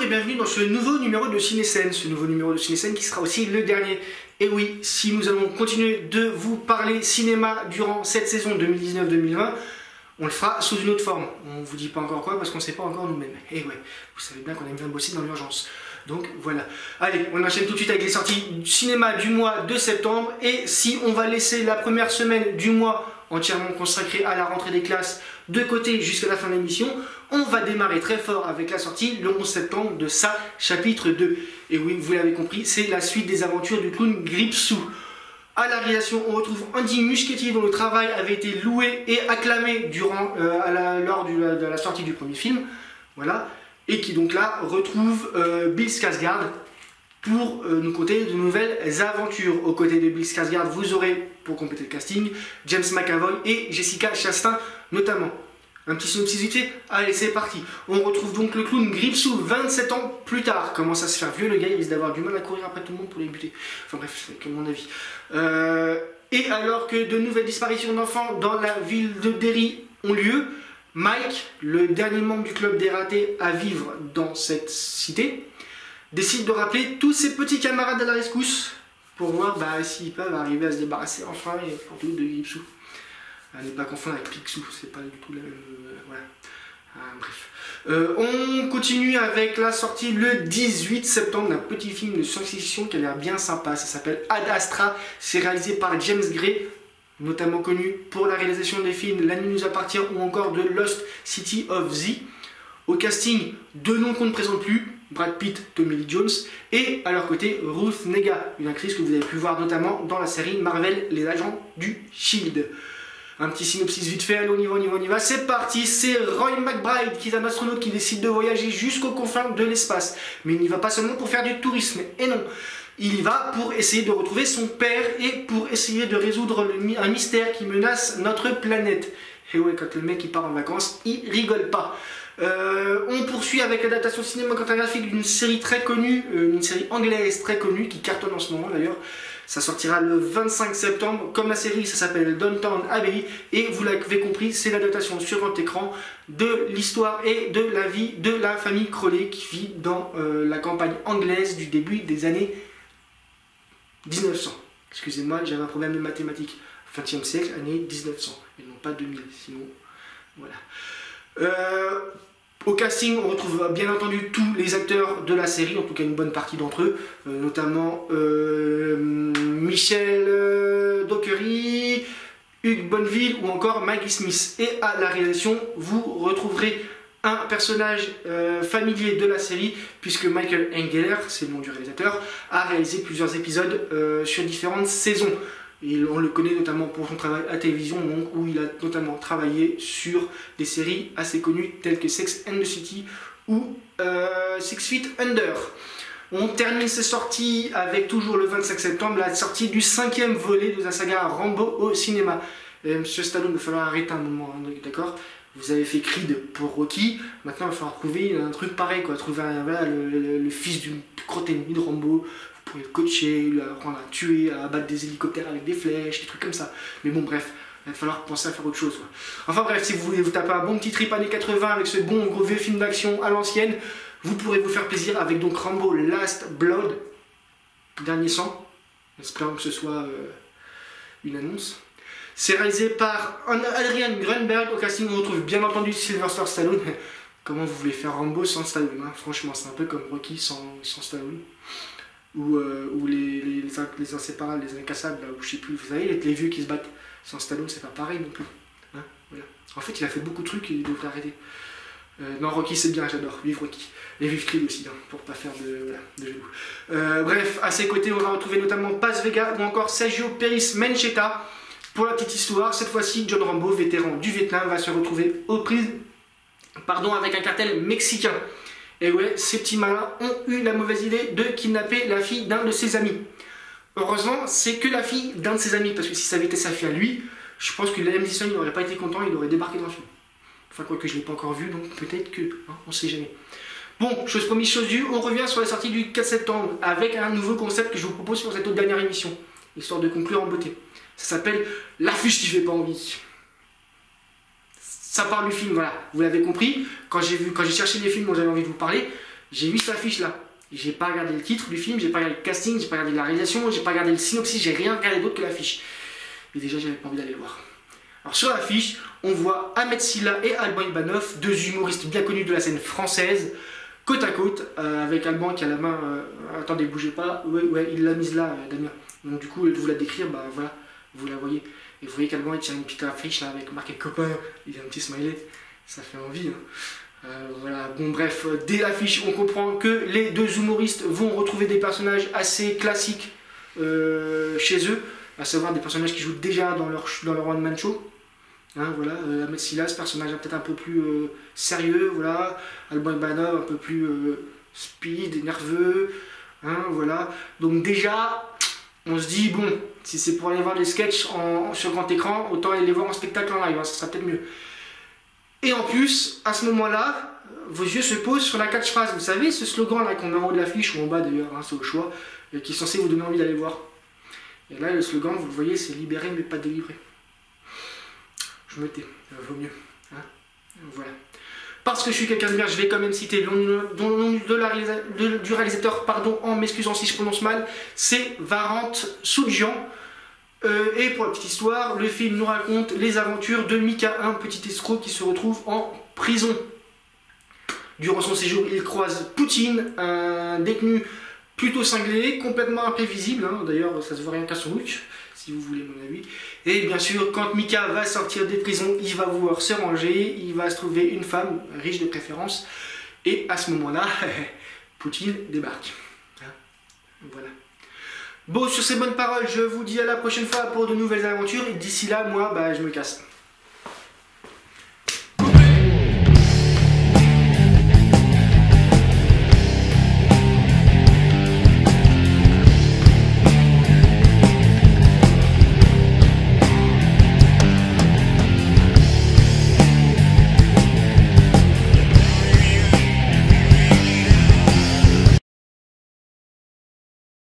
et bienvenue dans ce nouveau numéro de Cinéscène, qui sera aussi le dernier. Et oui, si nous allons continuer de vous parler cinéma durant cette saison 2019-2020, on le fera sous une autre forme. On vous dit pas encore quoi parce qu'on sait pas encore nous-mêmes. Et ouais, vous savez bien qu'on aime bien bosser dans l'urgence. Donc voilà. Allez, on enchaîne tout de suite avec les sorties cinéma du mois de septembre. Et si on va laisser la première semaine du mois entièrement consacrée à la rentrée des classes de côté jusqu'à la fin de l'émission, on va démarrer très fort avec la sortie le 11 septembre de Ça, chapitre 2. Et oui, vous l'avez compris, c'est la suite des aventures du clown Gripsou. À la réalisation, on retrouve Andy Muschietti dont le travail avait été loué et acclamé lors de la sortie du premier film. Voilà. Et qui donc là retrouve Bill Skarsgård pour nous conter de nouvelles aventures. Aux côtés de Bill Skarsgård, vous aurez, pour compléter le casting, James McAvoy et Jessica Chastain notamment. Un petit synopsis vite fait. Allez, c'est parti. On retrouve donc le clown Gripsou 27 ans plus tard. Commence à se faire vieux, le gars, il risque d'avoir du mal à courir après tout le monde pour les buter. Enfin bref, c'est mon avis. Et alors que de nouvelles disparitions d'enfants dans la ville de Derry ont lieu, Mike, le dernier membre du club des ratés à vivre dans cette cité, décide de rappeler tous ses petits camarades à la rescousse pour voir s'ils peuvent arriver à se débarrasser enfin et surtout de Gripsou. À ne pas confondre avec Picsou, c'est pas du tout la même. Voilà. Bref. On continue avec la sortie le 18 septembre d'un petit film de science-fiction qui a l'air bien sympa. Ça s'appelle Ad Astra. C'est réalisé par James Gray, notamment connu pour la réalisation des films La Nuit nous appartient ou encore de Lost City of Z. Au casting, deux noms qu'on ne présente plus, Brad Pitt, Tommy Lee Jones, et à leur côté Ruth Negga, une actrice que vous avez pu voir notamment dans la série Marvel Les Agents du Shield. Un petit synopsis vite fait, allez, on y va, c'est parti. C'est Roy McBride qui est un astronaute qui décide de voyager jusqu'aux confins de l'espace. Mais il n'y va pas seulement pour faire du tourisme, et non. Il y va pour essayer de retrouver son père et pour essayer de résoudre un mystère qui menace notre planète. Et ouais, quand le mec il part en vacances, il rigole pas. On poursuit avec l'adaptation cinématographique d'une série très connue, une série anglaise très connue qui cartonne en ce moment d'ailleurs. Ça sortira le 25 septembre. Comme la série, ça s'appelle Downton Abbey. Et vous l'avez compris, c'est l'adaptation sur grand écran de l'histoire et de la vie de la famille Crowley qui vit dans la campagne anglaise du début des années 1900. Excusez-moi, j'avais un problème de mathématiques. 20e siècle, année 1900. Et non pas 2000, sinon... Voilà. Au casting, on retrouve bien entendu tous les acteurs de la série, en tout cas une bonne partie d'entre eux, notamment Michel Dockery, Hugh Bonneville ou encore Maggie Smith. Et à la réalisation, vous retrouverez un personnage familier de la série, puisque Michael Engeler, c'est le nom du réalisateur, a réalisé plusieurs épisodes sur différentes saisons. Et on le connaît notamment pour son travail à télévision, donc, où il a notamment travaillé sur des séries assez connues telles que Sex and the City ou Six Feet Under. On termine ces sorties avec toujours le 25 septembre la sortie du 5e volet de la saga Rambo au cinéma. Monsieur Stallone, il va falloir arrêter un moment, hein, d'accord? Vous avez fait Creed pour Rocky, maintenant il va falloir trouver un truc pareil, quoi. Trouver le fils du gros ennemi de Rambo. Pour le coacher, lui apprendre à tuer, à abattre des hélicoptères avec des flèches, des trucs comme ça. Mais bon, bref, il va falloir penser à faire autre chose, quoi. Enfin bref, si vous voulez vous taper un bon petit trip années 80 avec ce bon gros vieux film d'action à l'ancienne, vous pourrez vous faire plaisir avec donc Rambo Last Blood, dernier sang, espérons que ce soit une annonce. C'est réalisé par Adrian Grunberg. Au casting, on retrouve bien entendu Sylvester Stallone. Comment vous voulez faire Rambo sans Stallone, hein? Franchement, c'est un peu comme Rocky sans Stallone. Ou les inséparables, les incassables, là, ou je sais plus, vous savez, les vieux qui se battent sans Stallone, c'est pas pareil non plus. Hein, voilà. En fait, il a fait beaucoup de trucs et il devrait arrêter. Non, Rocky, c'est bien, j'adore, vive Rocky. Et vive Creed aussi, hein, pour pas faire de jaloux. Bref, à ses côtés, on va retrouver notamment Paz Vega ou encore Sergio Pérez Mencheta. Pour la petite histoire, cette fois-ci, John Rambo, vétéran du Vietnam, va se retrouver aux prises avec un cartel mexicain. Et ouais, ces petits malins ont eu la mauvaise idée de kidnapper la fille d'un de ses amis. Heureusement, c'est que la fille d'un de ses amis, parce que si ça avait été sa fille à lui, je pense que Liam Neeson n'aurait pas été content, il aurait débarqué dans le film. Enfin, quoi que je ne l'ai pas encore vu, donc peut-être que, hein, on ne sait jamais. Bon, chose promise, chose due, on revient sur la sortie du 4 septembre avec un nouveau concept que je vous propose pour cette toute dernière émission, histoire de conclure en beauté. Ça s'appelle L'affiche qui fait pas envie. Ça parle du film, voilà, vous l'avez compris. Quand j'ai cherché les films dont j'avais envie de vous parler, J'ai vu cette affiche-là. J'ai pas regardé le titre du film, j'ai pas regardé le casting, j'ai pas regardé la réalisation, j'ai pas regardé le synopsis, j'ai rien regardé d'autre que l'affiche. Et déjà, j'avais pas envie d'aller le voir. Alors sur l'affiche, on voit Ahmed Silla et Alban Ibanov, deux humoristes bien connus de la scène française, côte à côte, avec Alban qui a la main... attendez, bougez pas. Ouais, il l'a mise là, Damien. Donc du coup, de vous la décrire, bah voilà, vous la voyez. Et vous voyez qu'Alban il tient une petite affiche là avec marqué copain, il y a un petit smiley, ça fait envie. Hein. Voilà, bon bref, dès l'affiche, on comprend que les deux humoristes vont retrouver des personnages assez classiques chez eux, à savoir des personnages qui jouent déjà dans leur one-man show. Hein, voilà, Ahmed Silla, ce personnage peut-être un peu plus sérieux, voilà, Alban Ibanov un peu plus speed, nerveux, hein, voilà. Donc déjà, on se dit, bon, si c'est pour aller voir des sketchs sur grand écran, autant aller les voir en spectacle en live, hein, ça sera peut-être mieux. Et en plus, à ce moment-là, vos yeux se posent sur la catchphrase. Vous savez, ce slogan là qu'on met en haut de l'affiche ou en bas d'ailleurs, hein, c'est au choix, qui est censé vous donner envie d'aller voir. Et là, le slogan, vous le voyez, c'est libéré mais pas délivré. Je me tais, vaut mieux. Hein, voilà. Parce que je suis quelqu'un de bien, je vais quand même citer le nom du réalisateur, pardon, en m'excusant si je prononce mal, c'est Varant Soudjian. Et pour la petite histoire, le film nous raconte les aventures de Mika, un petit escroc qui se retrouve en prison. Durant son séjour, il croise Poutine, un détenu plutôt cinglé, complètement imprévisible, hein. D'ailleurs ça se voit rien qu'à son look, si vous voulez mon avis. Et bien sûr, quand Mika va sortir des prisons, il va vouloir se ranger, il va se trouver une femme, riche de préférence, et à ce moment-là, Poutine débarque. Hein, voilà. Bon, sur ces bonnes paroles, je vous dis à la prochaine fois pour de nouvelles aventures, et d'ici là, moi, bah, je me casse.